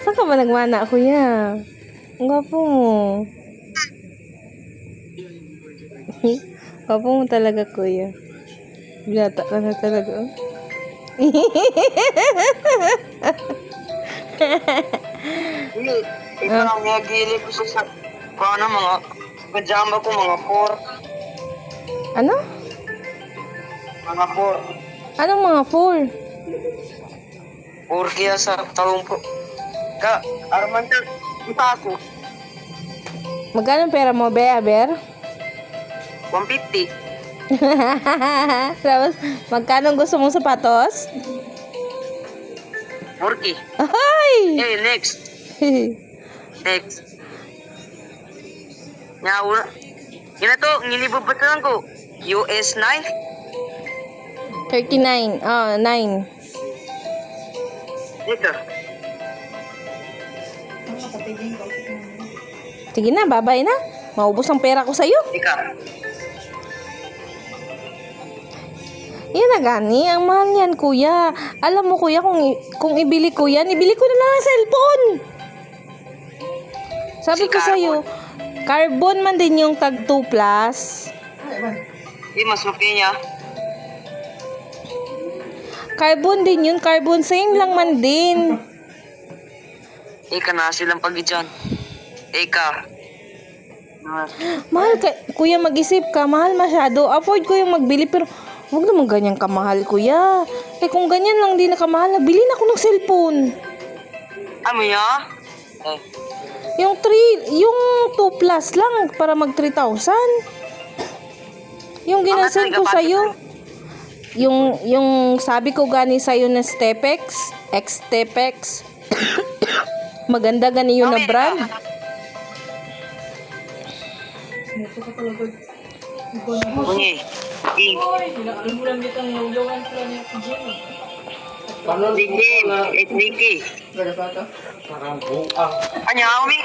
Saan ka ba nagmana, kuya? Ang gwapo mo. Gwapo mo talaga, kuya. Binata ka na talaga. Oh. Hindi. Ito lang nagili ko sa paano mga pajama ko mga 4. Ano? Mga 4. Anong mga 4? 4 kaya sa talong po. Armanda, kita ako. Magkano pera mo, Aber? 150. Tapos, magkano gusto mong sapatos? 40. Ay! Next. Next. Una. Ina to, nginibabatan ko. US 9. 39. Oh, 9. Dito. Sige na, babay na. Maubos ang pera ko sa'yo. Ika. Yan na gani, ang mahal yan, kuya. Alam mo, kuya, kung ibili ko yan, ibili ko na lang ang cellphone. Sabi Si ko sa'yo, carbon man din yung tag 2 plus. Di mas okay niya. Carbon din yun, carbon same lang man din. Ika na silang pagi dyan. Ika. Mahal ka, kuya, mag-isip ka, mahal masyado. Afford ko yung magbili, pero huwag naman ganyan kamahal, kuya. Eh kung ganyan lang din na kamahal, bilhin ako ng cellphone. Ano ya? Yung 2 plus lang para mag 3,000. Yung ginasend ko sa'yo. Yung sabi ko gani sa'yo na Stepex, X-Stepex. Maganda gani yun na brand. Bungi. Diki. Diki. Anya, Umi?